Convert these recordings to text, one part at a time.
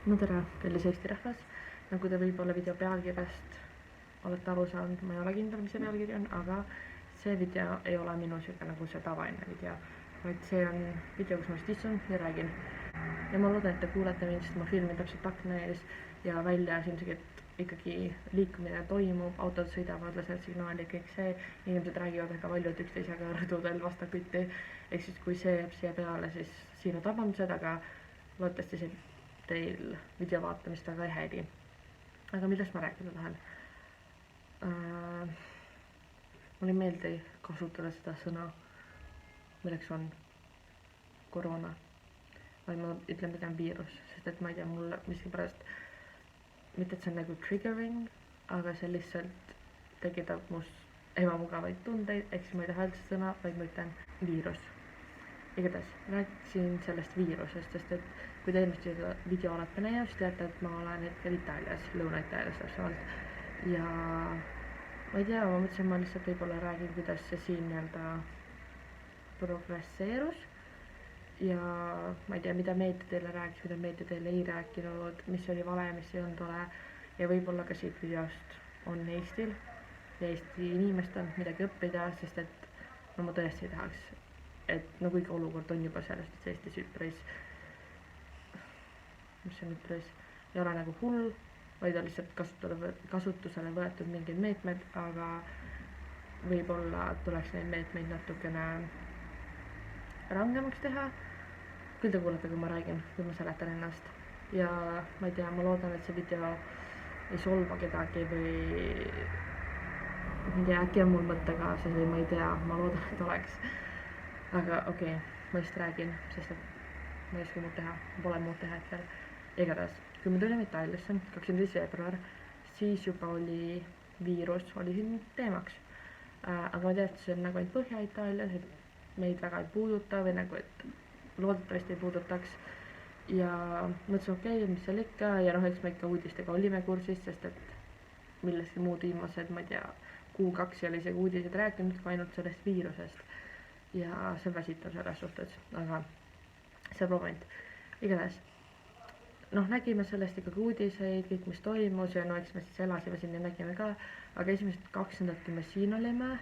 No tere, kallis Eesti rahvas. Nagu te võib-olla video pealkirjast olete aru saanud, ma ei ole kindel, mis see pealkiri on, aga see video ei ole minu siuke nagu see tavaline video, vaid see on video, kus ma just istun ja räägin. Ja ma loodan, et te kuulete mind, sest ma filmin täpselt akna ees ja väljas ilmselt ikkagi liikumine toimub, autod sõidavad, lasevad signaali ja kõik see. Inimesed räägivad väga paljud üksteisega rõdudel vastakuti. Ehk siis kui see jääb siia peale, siis siin on vabandused, aga loodetavasti see teil video vaatamist väga ei häiri. Aga millest ma rääkida tahan? Mulle ei meeldi kasutada seda sõna, milleks on koroona. Vaid ma ütlen pigem viirus, sest et ma ei tea, mulle miskipärast, mitte et see on nagu triggering, aga see lihtsalt tekitab must ebamugavaid tundeid, ehk siis ma ei taha üldse sõna, vaid ma ütlen viirus. Igatahes rääkisin sellest viirusest, sest et kui te eelmist video olete näinud, siis teate, et ma olen hetkel Itaalias, Lõuna-Itaalias täpsemalt. Ja ma ei tea, ma mõtlesin, ma lihtsalt võib-olla räägin, kuidas see siin nii-öelda progresseerus. Ja ma ei tea, mida meedia teile rääkis, mida meedia teile ei rääkinud, mis oli vale, mis ei olnud ole. Ja võib-olla ka siit videost on Eestil ja Eesti inimestel midagi õppida, sest et no ma tõesti ei tahaks, et no kuigi olukord on juba sellest, et Eestis üpris, mis on üpris, ei ole nagu hull, vaid on lihtsalt kasutusele võetud mingid meetmed, aga võib-olla tuleks neid meetmeid natukene rangemaks teha. Küll te kuulete, kui ma räägin, kui ma seletan ennast. Ja ma ei tea, ma loodan, et see video ei solva kedagi või ma ei tea, äkki on mul mõttekaaslas või ma ei tea, ma loodan, et oleks. Aga okei, ma just räägin, sest et ma ei oska muud teha, pole muud teha hetkel. Igatahes, kui me tulime Itaaliasse 25. veebruar, siis juba oli viirus, oli siin teemaks. Aga ma tean, et see on nagu ainult Põhja-Itaalias, et meid väga ei puuduta või nagu, et loodetavasti ei puudutaks. Ja mõtlesin, okei, mis seal ikka, ja noh, eks me ikka uudistega olime kursis, sest et millestki muud viimased, ma ei tea, kuu-kaks ei ole isegi uudised rääkinud, kui ainult sellest viirusest. Ja see väsitab selles suhtes, aga see moment. Igatahes, noh, nägime sellest ikkagi uudiseid, kõik mis toimus ja no eks me siis elasime siin ja nägime ka, aga esimesed 2 nädalat, kui me siin olime,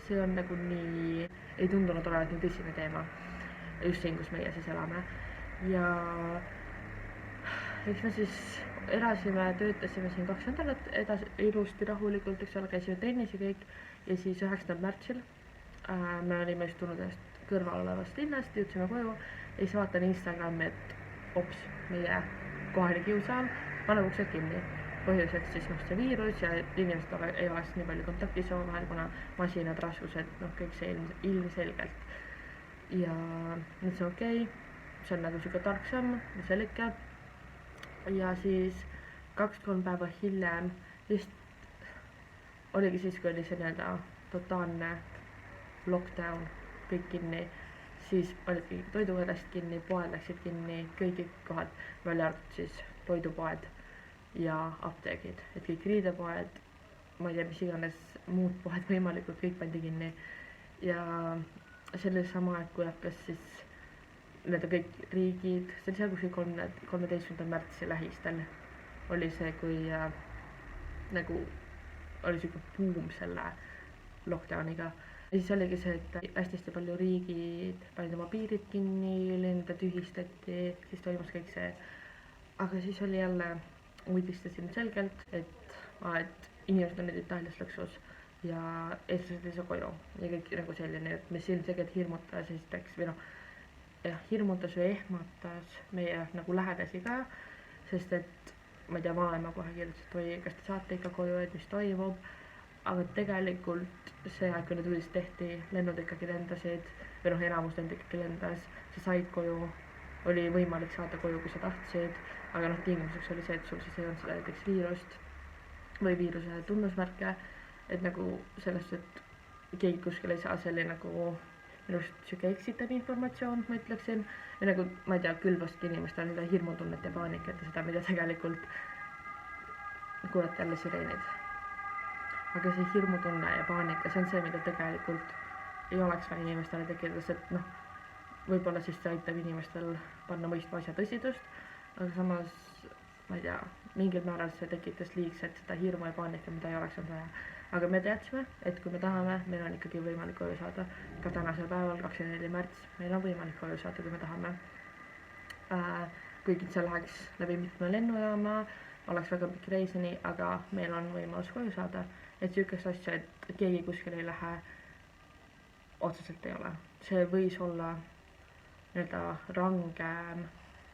see on nagu nii, ei tundunud olevat nii tõsine teema, just siin, kus meie siis elame. Ja eks me siis elasime, töötasime siin 2 nädalat edasi ilusti rahulikult, eks ole, käisime trennis ja kõik. Ja siis 9. märtsil me olime just tulnud ühest kõrval olevast linnast, jõudsime koju ja siis vaatan Instagrami, et ops, meie kohalik kiusaal paneb uksed kinni. Põhjuseks siis see viirus ja inimesed ei oleks nii palju kontaktis omavahel, kuna masinad, raskused, noh, kõik see ilmselgelt. Ja nüüd see okei, see on nagu siuke tark samm, mis seal ikka. Ja siis 2-3 päeva hiljem, just oligi siis, kui oli see nii-öelda totaalne lockdown, kõik kinni, siis olidki toidukohast kinni, poed läksid kinni, kõigi kohad, välja arvatud siis toidupoed ja apteegid, et kõik riidepoed, ma ei tea, mis iganes muud poed võimalikult, kõik pandi kinni. Ja see oli sama aeg, kui hakkas siis need kõik riigid, see oli seal kuskil 13. märtsi lähistel oli see, kui nagu oli siuke buum selle lockdowniga. Ja siis oligi see, et hästi palju riigid panid oma piirid kinni, lende tühistati, siis toimus kõik see. Aga siis oli jälle uudistasin selgelt, et inimesed on nüüd Itaalias lõksus ja eestlased ei saa koju ja kõik nagu selline, et mis ilmselgelt hirmutas esiteks või noh, hirmutas või ehmatas meie nagu lähedasi ka, sest et ma ei tea, vanaema kohe kirjutas, et oi, kas te saate ikka koju, et mis toimub. Aga tegelikult see aeg, kui need uudised tehti, lennud ikkagi lendasid või noh, enamus lend ikkagi lendas, sa said koju, oli võimalik saada koju, kui sa tahtsid, aga noh, tingimuseks oli see, et sul siis ei olnud seda näiteks viirust või viiruse tunnusmärke, et nagu sellest, et keegi kuskil ei saa selline nagu minust siuke eksitav informatsioon, ma ütleksin, ja nagu ma ei tea, külvaski inimestel seda hirmutunnet ja paanikat ja seda, mida tegelikult kuulete jälle sireenid. Aga see hirmutunne ja paanika, see on see, mida tegelikult ei oleks vaja inimestele tekitada, et noh, võib-olla siis see aitab inimestel panna mõistma asja tõsidust, aga samas ma ei tea, mingil määral see tekitas liigselt seda hirmu ja paanika, mida ei oleks olnud vaja. Aga me teadsime, et kui me tahame, meil on ikkagi võimalik koju saada. Ka tänasel päeval, 24. märts, meil on võimalik koju saada, kui me tahame. Kuigi see läheks läbi mitme lennujaama, oleks väga pikk reisini, aga meil on võimalus koju saada. Et sihukest asja, et keegi kuskil ei lähe, otseselt ei ole. See võis olla nii-öelda rangem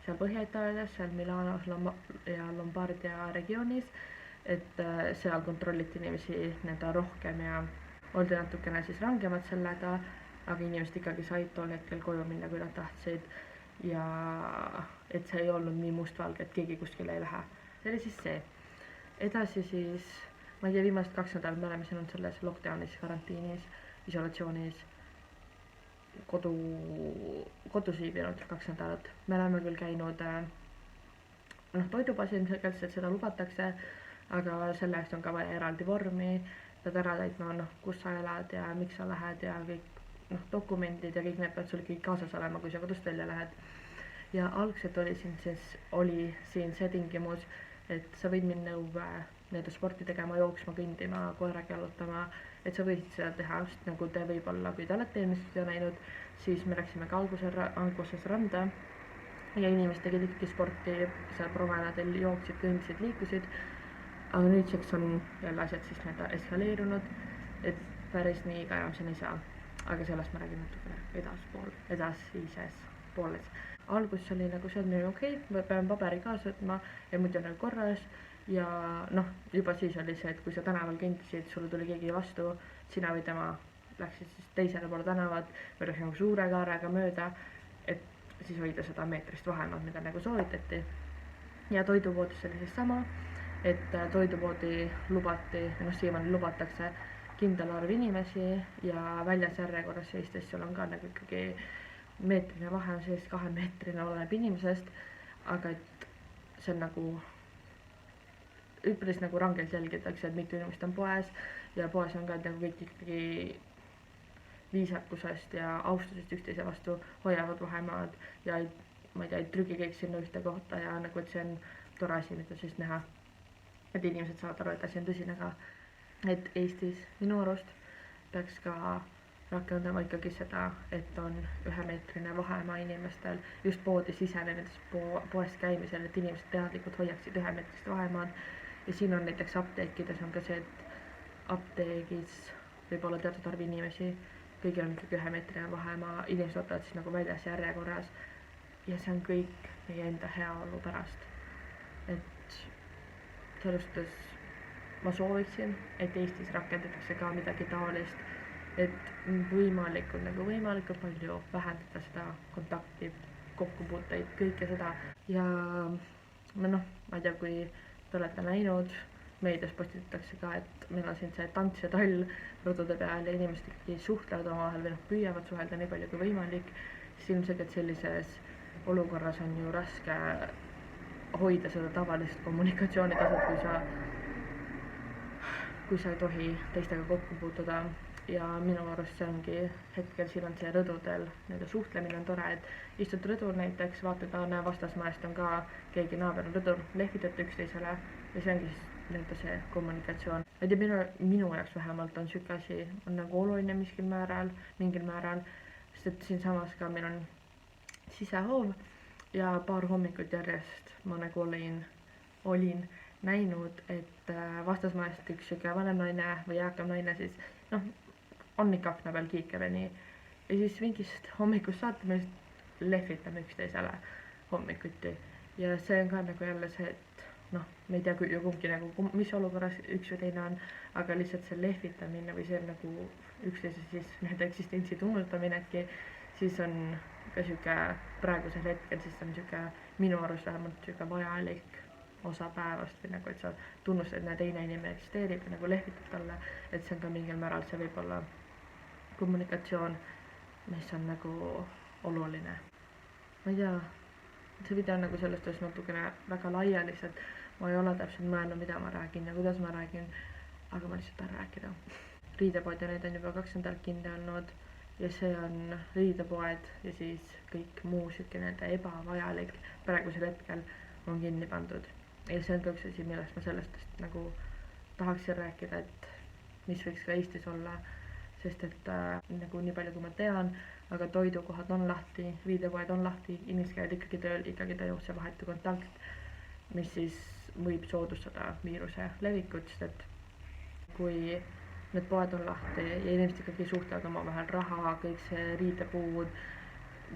seal Põhja-Itaalias, seal Milanos ja Lombardia regioonis, et seal kontrolliti inimesi nii-öelda rohkem ja oldi natukene siis rangemad sellega, aga inimesed ikkagi said tol hetkel koju minna, kui nad tahtsid ja et see ei olnud nii mustvalge, et keegi kuskile ei lähe. See oli siis see. Edasi siis, ma ei tea, viimased 2 nädalat me oleme siin olnud selles lockdownis, karantiinis, isolatsioonis, kodus viibinud 2 nädalat. Me oleme küll käinud toidubaas ilmselgelt, et seda lubatakse, aga selle eest on ka vaja eraldi vormi, pead ära täitma, kus sa elad ja miks sa lähed ja kõik dokumendid ja kõik need peavad sul kõik kaasas olema, kui sa kodust välja lähed. Ja algselt oli siin see tingimus, et sa võid minna õue sporti tegema, jooksma, kõndima, koeraga jalutama, et sa võisid seda teha, sest nagu te võib-olla, kui te olete eelmist video näinud, siis me läksime ka alguses randa ja inimesed tegid ikkagi sporti, seal promenadil jooksid, kõndisid, liikusid, aga nüüdseks on jälle asjad siis eskaleerunud, et päris nii ka enam siin ei saa, aga sellest ma räägin natukene edasises pooles. Algus oli nagu see, et meil okei, me peame paberi kaasa võtma ja muidu on nagu korras ja juba siis oli see, et kui sa tänaval kõndisid, sulle tuli keegi vastu, sina või tema läksid siis teisele poole tänavat või läks nagu suure kaarega mööda, et siis hoida 100 meetrist vahemaad, mida nagu soovitati. Ja toidupoodis oli siis sama, et toidupoodi lubati, siiamaani lubatakse kindel arv inimesi ja väljas järjekorras seistes sul on ka nagu ikkagi meetrine vahe on sees, 2 meetrine oleneb inimesest, aga et see on nagu üpris nagu rangelt jälgitakse, et mitu inimest on poes ja poes on ka nagu kõik ikkagi viisakusest ja austusest üksteise vastu hoiavad vahemaad ja ma ei tea, ei trügi kõik sinna ühte kohta ja nagu, et see on tore asi, mida siis näha. Et inimesed saavad aru, et asi on tõsine ka. Et Eestis minu arust peaks ka rakendama ikkagi seda, et on 1-meetrine vahemaa inimestel just poodi sisenedes poest käimisel, et inimesed teadlikult hoiaksid 1-meetrist vahemaad. Ja siin on näiteks apteekides on ka see, et apteegis võib olla teatud arv inimesi, kõigil on ikkagi 1-meetrine vahemaa, inimesed ootavad siis nagu väljas järjekorras ja see on kõik meie enda heaolu pärast. Et selles suhtes ma sooviksin, et Eestis rakendatakse ka midagi taolist, et võimalikult palju vähendada seda kontakti, kokkupuuteid, kõike seda. Ja ma ei tea, kui te olete näinud, meedias postitatakse ka, et meil on siin see tants ja tall rõdude peal ja inimesed ikkagi suhtlevad omavahel või püüavad suhelda nii palju kui võimalik, siis ilmselgelt sellises olukorras on ju raske hoida seda tavalist kommunikatsioonitaset, kui sa ei tohi teistega kokku puutuda. Ja minu arust see ongi hetkel, siin on see rõdudel, suhtlemine on tore, et istud rõdul näiteks, vaatad, vastasmaest on ka keegi naaber rõdul, lehvitate üksteisele ja see ongi siis see kommunikatsioon. Et minu jaoks vähemalt on siuke asi, on nagu oluline mingil määral, sest et siin samas ka meil on sisehoov ja paar hommikut järjest ma nagu olin näinud, et vastasmaest üks siuke vanem naine või eakam naine siis on ikka akna peal kiikab ja nii. Ja siis mingist hommikust saate me lehvitame üksteisele hommikuti. Ja see on ka nagu jälle see, et me ei tea ju kumbki nagu, mis olukorras üks või teine on, aga lihtsalt see lehvitamine või see nagu üksteise siis nende eksistentsi tunnustaminegi, siis on ka siuke praegusel hetkel, siis on siuke minu arust vähemalt siuke vajalik osa päevast või nagu, et sa tunnustad, et teine inimene eksisteerib ja nagu lehvitad talle, et see on ka mingil määral see võib-olla kommunikatsioon, mis on nagu oluline. Ma ei tea, see video on nagu sellest tõesti natukene väga laia lihtsalt, ma ei ole täpselt mõelnud, mida ma räägin ja kuidas ma räägin, aga ma lihtsalt tahan rääkida. Riidepoed ja need on juba 2 nädalat kinni olnud ja see on riidepoed ja siis kõik muu siuke ebavajalik praegusel hetkel on kinni pandud. ja see on ka üks asi, millest ma sellest nagu tahaksin rääkida, et mis võiks ka Eestis olla, sest et nagu nii palju kui ma tean, aga toidukohad on lahti, riidepoed on lahti, inimesed käivad ikkagi tööl, ikkagi toimub see vahetu kontakt, mis siis võib soodustada viiruse levikut, sest et kui need poed on lahti ja inimesed ikkagi suhtlevad omavahel, raha, kõik see riidepuud,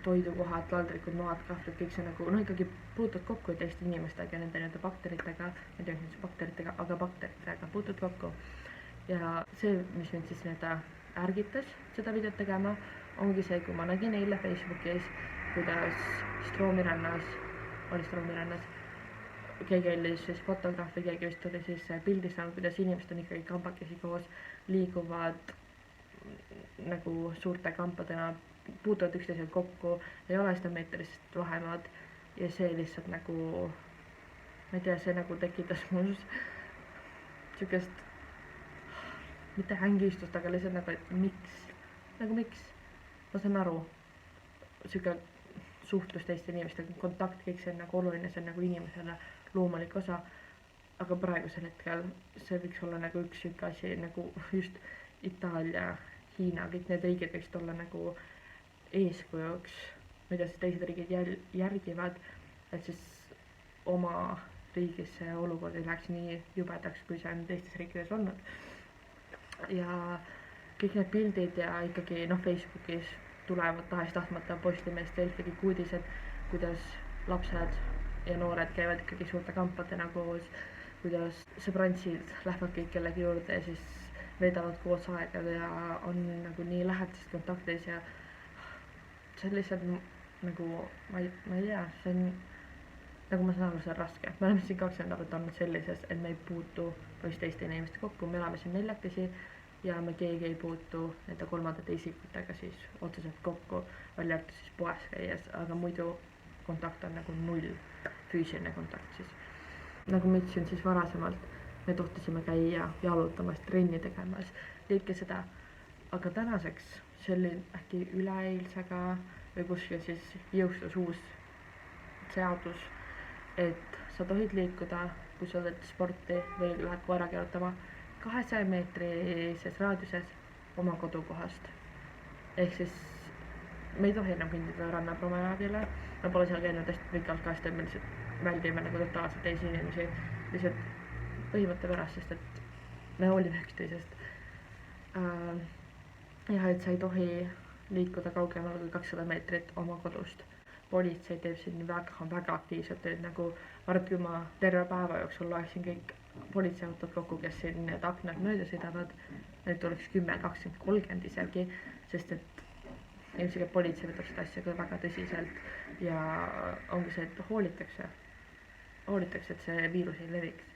toidukohad, taldrikud, noad, kahvlid, kõik see nagu, no ikkagi puutud kokku teiste inimestega ja nende nii-öelda bakteritega, ma ei tea, mis bakteritega, aga bakteritega puutud kokku. Ja see, mis mind siis nii-öelda ärgitas seda videot tegema, ongi see, kui ma nägin eile Facebookis, kuidas Stroomi rannas, keegi oli siis fotograaf või keegi vist oli siis pildistanud, kuidas inimesed on ikkagi kambakesi koos, liiguvad nagu suurte kampadena, puutuvad üksteisel kokku, ei ole seda meetrist vahemaad ja see lihtsalt nagu, ma ei tea, see nagu tekitas minus siukest, mitte hängistust, aga lihtsalt nagu, et miks, ma saan aru, siuke suhtlus teiste inimestega, kontakt, kõik see on nagu oluline, see on nagu inimesele loomulik osa, aga praegusel hetkel see võiks olla nagu üks siuke asi, nagu just Itaalia, Hiina, kõik need riigid võiksid olla nagu eeskujuks, mida siis teised riigid järgivad, et siis oma riigis see olukord ei läheks nii jubedaks, kui see on teistes riikides olnud. Ja kõik need pildid ja ikkagi Facebookis tulevad tahes-tahtmata Postimeeste ikkagi uudised, kuidas lapsed ja noored käivad ikkagi suurte kampadena koos, kuidas sõbrantsid lähevad kõik kellegi juurde ja siis veedavad koos aega ja on nagu nii lähedases kontaktis ja see on lihtsalt nagu, ma ei tea, see on, nagu ma saan aru, see on raske. Me oleme siin 2 nädalat olnud sellises, et me ei puutu teiste inimeste kokku, me elame siin 4 ja me keegi ei puutu nende kolmandate isikutega siis otseselt kokku, välja arvatud siis poes käies, aga muidu kontakt on nagu 0, füüsiline kontakt siis. Nagu ma ütlesin siis varasemalt, me tohtisime käia jalutamas, trenni tegemas, kõike seda, aga tänaseks see oli äkki üleeilsega või kuskil siis jõustus uus seadus, et sa tohid liikuda, kui sa oled sporti või lähed koera jalutama 200 meetrises raadiuses oma kodukohast. Ehk siis me ei tohi enam kõndida rannapromenaadile, ma pole seal käinud hästi pikalt ka, sest me lihtsalt väldime nagu totaalselt teisi inimesi, lihtsalt põhimõtte pärast, sest et me hoolime üksteisest. Ja et sa ei tohi liikuda kaugemale kui 200 meetrit oma kodust. Politsei teeb siin väga aktiivselt tööd, nagu arvad, kui ma terve päeva jooksul loeksin kõik politseiautod kokku, kes siin need aknad mööda sõidavad, neid tuleks 10, 20, 30 isegi, sest et ilmselt politsei võtab seda asja ka väga tõsiselt ja ongi see, et hoolitakse, et see viirus ei leviks.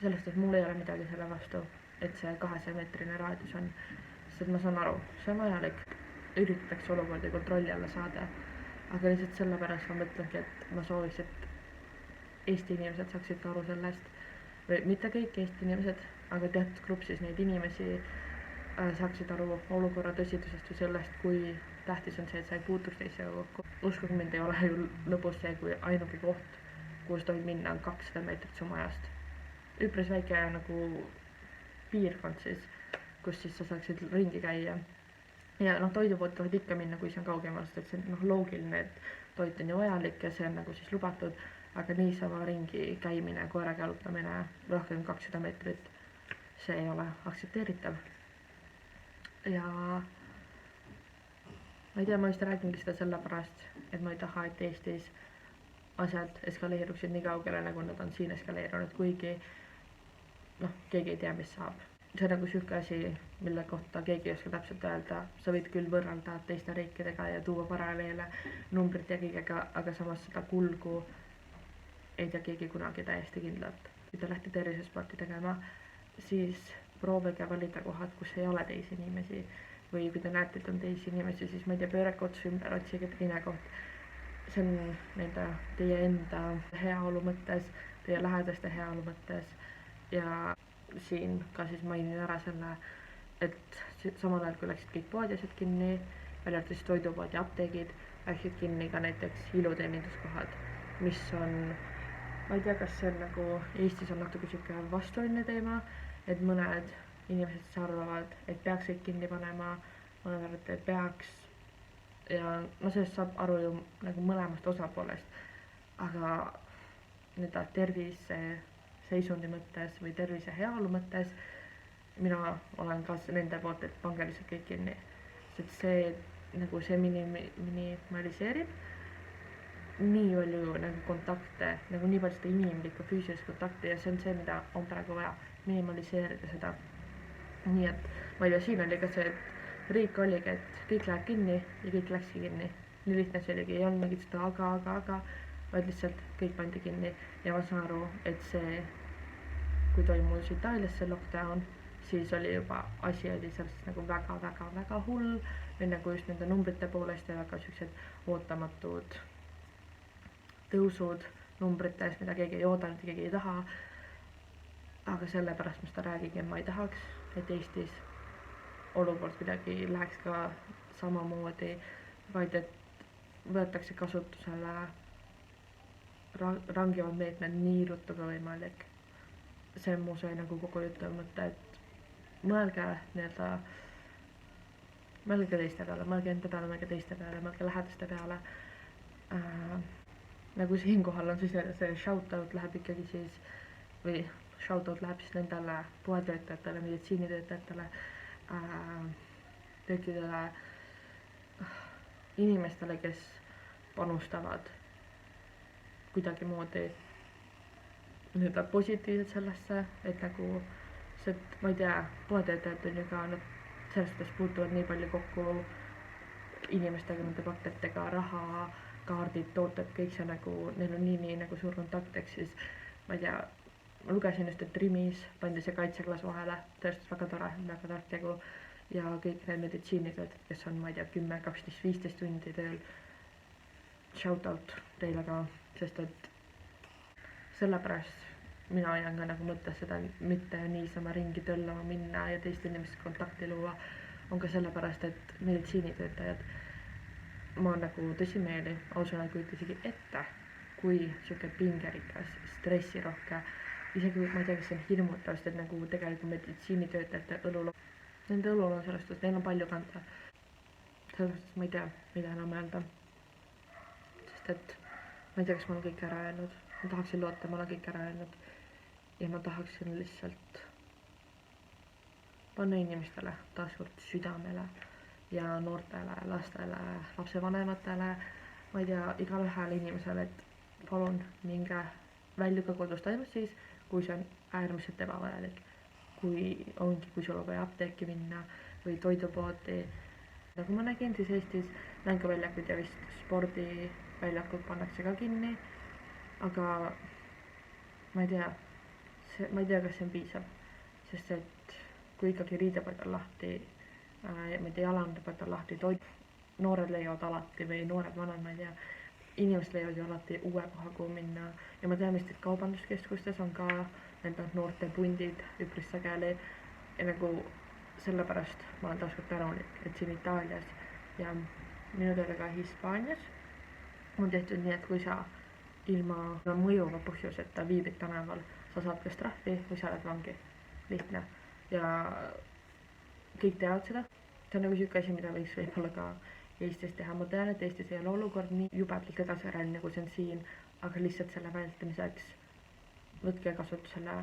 Sellest, et mul ei ole midagi selle vastu, et see 200 meetrine raadius on, sest ma saan aru, see on vajalik, üritatakse olukorda kontrolli alla saada, aga lihtsalt sellepärast ma mõtlengi, et ma sooviks, et Eesti inimesed saaksid ka aru sellest, või mitte kõik Eesti inimesed, aga teatud grupp siis neid inimesi saaksid aru olukorra tõsidusest või sellest, kui tähtis on see, et sa ei puutuks teisega kokku. Uskuge mind, ei ole ju lõbus see, kui ainuke koht, kus tohib minna, on 200 meetrit su majast. Üpris väike nagu piirkond siis, kus siis sa saaksid ringi käia. Ja toidupood tohid ikka minna, kui see on kaugemal, sest et see on loogiline, et toit on ju vajalik ja see on nagu siis lubatud, aga niisama ringi käimine, koeraga jalutamine rohkem 200 meetrit, see ei ole aktsepteeritav. Ja ma ei tea, ma vist räägingi seda sellepärast, et ma ei taha, et Eestis asjad eskaleeruksid nii kaugele, nagu nad on siin eskaleerunud, kuigi keegi ei tea, mis saab. See on nagu siuke asi, mille kohta keegi ei oska täpselt öelda, sa võid küll võrrelda teiste riikidega ja tuua paralleele numbrit ja kõigega, aga samas seda kulgu ei tea keegi kunagi täiesti kindlalt. Kui te lähte tervisesporti tegema, siis proovige valida kohad, kus ei ole teisi inimesi või kui te näete, et on teisi inimesi, siis ma ei tea, pöörake otsa ümber, otsige teine koht. See on nende teie enda heaolu mõttes, teie lähedaste heaolu mõttes ja siin ka siis mainin ära selle, et samal ajal kui läksid kõik poodiased kinni, välja arvatud siis toidupood ja apteegid, läksid kinni ka näiteks iluteeninduskohad, mis on ma ei tea, kas see on nagu Eestis on natuke sihuke vastuoluline teema, et mõned inimesed siis arvavad, et peaks kõik kinni panema, mõned arvavad, et peaks ja no sellest saab aru ju nagu mõlemast osapoolest, aga nii-öelda terviseseisundi mõttes või tervise heaolu mõttes mina olen ka nende poolt, et pange lihtsalt kõik kinni, sest see minimaliseerib nii palju nagu kontakte, nagu nii palju seda inimlikku füüsilist kontakti ja see on see, mida on praegu vaja, minimaliseerida seda. Nii et ma ei tea, siin oli ka see, et riik oligi, et kõik läheb kinni ja kõik läkski kinni. Nii lihtne see oligi, ei olnud mingit seda aga, vaid lihtsalt kõik pandi kinni ja ma saan aru, et see, kui toimus Itaalias see lockdown, siis oli juba, asi oli sellest nagu väga hull või nagu just nende numbrite poolest ja väga siuksed ootamatud tõusud numbrites, mida keegi ei oodanud ja keegi ei taha. Aga sellepärast ma seda räägin ja ma ei tahaks, et Eestis olukord kuidagi läheks ka samamoodi, vaid et võetakse kasutusele rangemad meetmed nii ruttu kui võimalik. See on mu see nagu kogu jutu mõte, et mõelge teiste peale, mõelge enda peale, mõelge teiste peale, mõelge lähedaste peale. Nagu siinkohal on siis see shoutout läheb ikkagi siis, või shoutout läheb siis nendele poetöötajatele, meditsiinitöötajatele, kõikidele inimestele, kes panustavad kuidagimoodi nii-öelda positiivselt sellesse, et nagu see, ma ei tea, poetöötajad on ju ka, nad selles suhtes puutuvad nii palju kokku inimestega, nende paketega, raha, kaardid, tooted, kõik see nagu, neil on nii nagu suur kontakt, ehk siis ma ei tea, ma lugesin just, et Rimis pandi see kaitseklaas vahele, tõesti väga tore, väga tark tegu ja kõik need meditsiinitöötajad, kes on, ma ei tea, 10, 12, 15 tundi tööl, shout out teile ka, sest et sellepärast mina hoian ka nagu mõttes seda mitte niisama ringi töllama minna ja teiste inimestega kontakti luua, on ka sellepärast, et meditsiinitöötajad ma nagu tõsimeeli ausalt ei kujuta isegi ette, kui siuke pingerikas, stressirohke, isegi ma ei tea, kas see on hirmutav, sest et nagu tegelikult meditsiinitöötajate õlul, nende õlul on sellest, et neil on palju kanda. Selles mõttes ma ei tea, mida enam öelda, sest et ma ei tea, kas ma olen kõik ära öelnud, ma tahaksin loota, ma olen kõik ära öelnud ja ma tahaksin lihtsalt panna inimestele taaskord südamele ja noortele, lastele, lapsevanematele, ma ei tea, igale ühele inimesele, et palun minge väljuge kodust ainult siis, kui see on äärmiselt ebavajalik. Kui sul on vaja apteeki minna või toidupoodi. Nagu ma nägin, siis Eestis mänguväljakud ja vist spordiväljakud pannakse ka kinni, aga ma ei tea, kas see on piisav, sest et kui ikkagi riidepoed on lahti, ma ei tea, jalandepoed on lahti, noored leiavad alati või noored vanad, ma ei tea, inimesed leiavad ju alati uue koha, kuhu minna ja ma tean vist, et kaubanduskeskustes on ka nende noorte pundid üpris sageli ja nagu sellepärast ma olen taaskord tänulik, et siin Itaalias ja minu teada ka Hispaanias on tehtud nii, et kui sa ilma mõjuva põhjuseta viibid tänaval, sa saad kas trahvi või sa oled vangi. Lihtne. Ja kõik teavad seda. See on nagu siuke asi, mida võiks võib-olla ka Eestis teha. Ma tean, et Eestis ei ole olukord nii jubedalt edasi arenenud, nagu see on siin, aga lihtsalt selle vältimiseks võtke kasutusele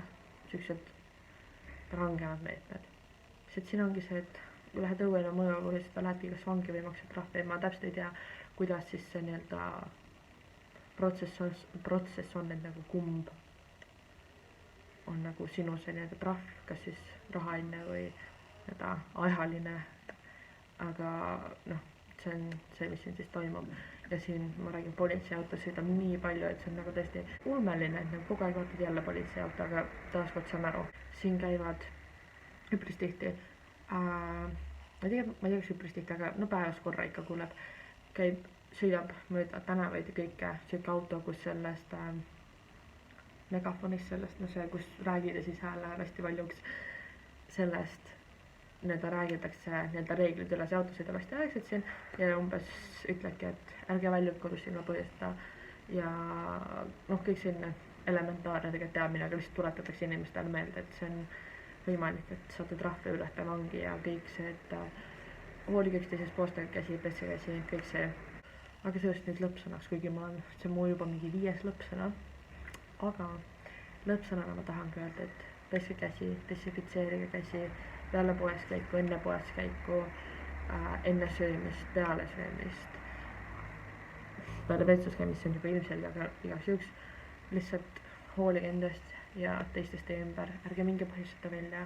siuksed rangemad meetmed. Sest siin ongi see, et kui lähed õuele mõjuva põhjuseta, lähedki kas vangi või maksad trahvi. Ma täpselt ei tea, kuidas siis see nii-öelda protsess on, et nagu kumb on nagu sinu see nii-öelda trahv, kas siis rahaline või nii-öelda ajaline, aga noh, see on see, mis siin siis toimub ja siin ma räägin, politseiauto sõidab nii palju, et see on nagu tõesti ulmeline, et nagu kogu aeg vaatad jälle politseiauto, aga taaskord saan aru, siin käivad üpris tihti, ma ei tea, kas üpris tihti, aga no päevas korra ikka kuuleb, sõidab mööda tänavaid ja kõike, siuke auto, kus sellest megafonist sellest, no see, kus räägid ja siis hääl läheb hästi valjuks, sellest nii-öelda räägitakse nii-öelda reeglid üles, auto sõidab hästi aegselt siin ja umbes ütlebki, et ärge väljuge kodust ilma põhjuseta ja noh, kõik selline, elementaarne tegelikult teadmine, aga lihtsalt tuletatakse inimestele meelde, et see on võimalik, et saate trahve, ületate vangi ja kõik see, et hoolige üksteisest, poostage käsi, pesse käsi, kõik see. aga sellest nüüd lõppsõnaks, kuigi see on mu juba mingi 5. lõppsõna, aga lõppsõnana ma tahangi öelda, et peske käsi, desinfitseerige käsi peale poes käiku, enne poes käiku, enne söömist, peale söömist, peale vetsus käimist, see on juba ilmselge, aga igaks juhuks lihtsalt hoolige endast ja teistest teie ümber, ärge minge põhjustada välja,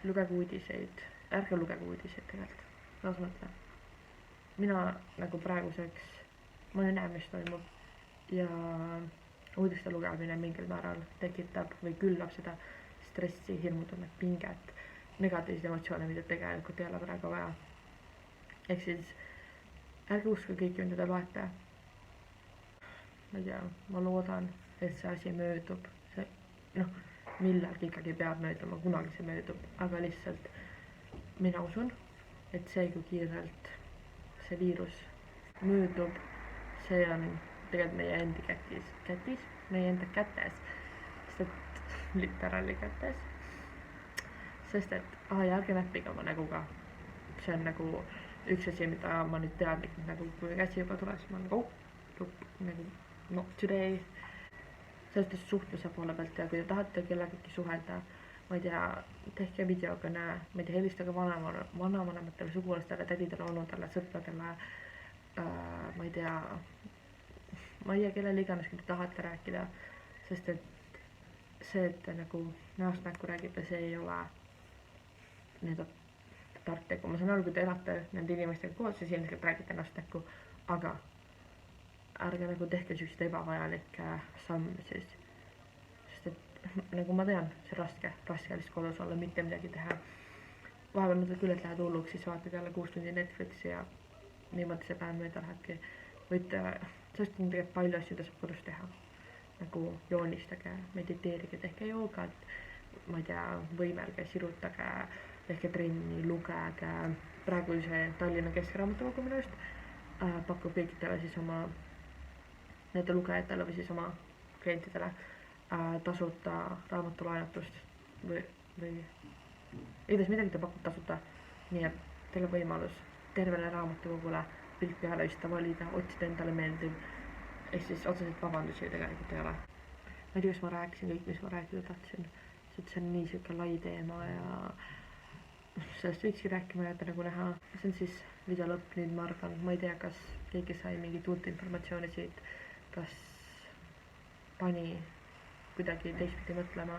lugege uudiseid, ärge lugege uudiseid tegelikult, las mõtle. Mina nagu praeguseks, ma ei näe, mis toimub ja uudiste lugemine mingil määral tekitab või küllab seda stressi, hirmutunnet, pinget, negatiivseid emotsioone, mida tegelikult ei ole praegu vaja. Ehk siis ärge uske kõiki, mida te loete. Ma ei tea, ma loodan, et see asi möödub, millalgi ikkagi peab mööduma, kunagi see möödub, aga lihtsalt mina usun, et see, kui kiirelt see viirus möödub, see on tegelikult meie endi kätis, meie enda kätes, sest et literaali kätes, sest et ärge näppige oma näguga, see on nagu üks asi, mida ma nüüd teadlikult nagu, kui käsi juba tuleb, siis ma nagu not today, sellest suhtluse poole pealt ja kui te tahate kellegagi suhelda, ma ei tea, tehke videokõne, ma ei tea, helistage vanavanematele, sugulastele, tädidele, onudele, sõpradele, ma ei tea, kellele iganes, kui te tahate rääkida, sest et see, et te nagu näost näkku räägite, see ei ole nii-öelda tark tegu. Ma saan aru, kui te elate nende inimestega koos, siis ilmselt räägite näost näkku, aga ärge nagu tehke selliseid ebavajalikke samme siis, sest et nagu ma tean, see raske lihtsalt kodus olla, mitte midagi teha. Vahepeal mõtled küll, et lähed hulluks, siis vaatad jälle 6 tundi Netflixi ja niimoodi see päev mööda lähebki. Võite, sellest on tegelikult palju asju, mida saab kodus teha, nagu joonistage, mediteerige, tehke joogat, ma ei tea, võimelge, sirutage, tehke trenni, lugege. Praegu see Tallinna Keskraamatukogu minu just pakub kõikidele siis oma nende lugejatele või siis oma klientidele tasuta raamatulaenutust või igatahes midagi ta pakub tasuta, nii et teil on võimalus tervele raamatukogule pilt peale vista, valida, otsida endale meeldiv, ehk siis otseselt vabandusi tegelikult ei ole. Ma ei tea, kas ma rääkisin kõik, mis ma rääkida tahtsin, sest see on nii siuke lai teema ja sellest võikski rääkima jääda nagu näha. See on siis video lõpp, nüüd ma arvan, ma ei tea, kas keegi sai mingit uut informatsiooni siit, kas pani kuidagi teistpidi mõtlema,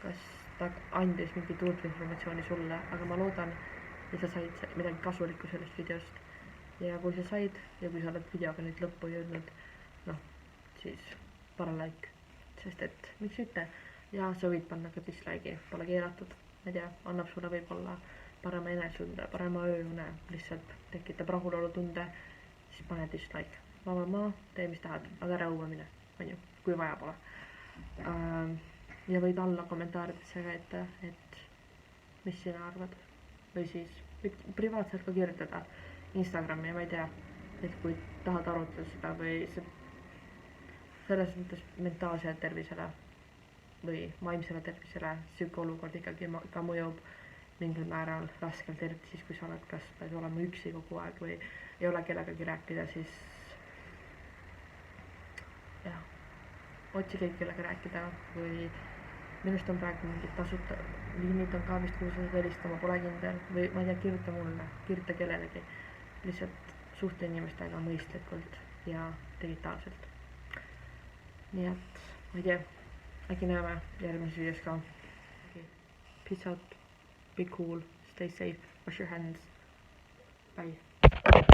kas ta andis mingit uut informatsiooni sulle, aga ma loodan, et sa said midagi kasulikku sellest videost. Ja kui sa said ja kui sa oled videoga nüüd lõppu jõudnud, siis pane like, sest et miks mitte, ja sa võid panna ka dislike'i, pole keelatud, ma ei tea, annab sulle võib-olla parema enesetunde, parema ööune, lihtsalt tekitab rahulolutunde, siis pane dislike. Vaba maa, tee mis tahad, aga ära õue mine, on ju, kui vaja pole. Ja võid alla kommentaaridesse ka et mis sina arvad. Või siis võid privaatselt ka kirjutada Instagrami, ma ei tea, et kui tahad arutada seda või selles mõttes mentaalsele tervisele või vaimsele tervisele siuke olukord ikkagi ka mõjub mingil määral raskelt, eriti siis, kui sa oled kas pead olema üksi kogu aeg või ei ole kellegagi rääkida, siis jah, otsi kõik, kellega rääkida või minust on praegu mingid tasuta liinid on ka vist, kui sa saad helistama, pole kindel või ma ei tea, kirjuta mulle, kirjuta kellelegi, lihtsalt suhtle inimestega mõistlikult ja digitaalselt. Nii et ma ei tea, äkki näeme järgmises videos ka. Peace out, be cool, stay safe, wash your hands, bye.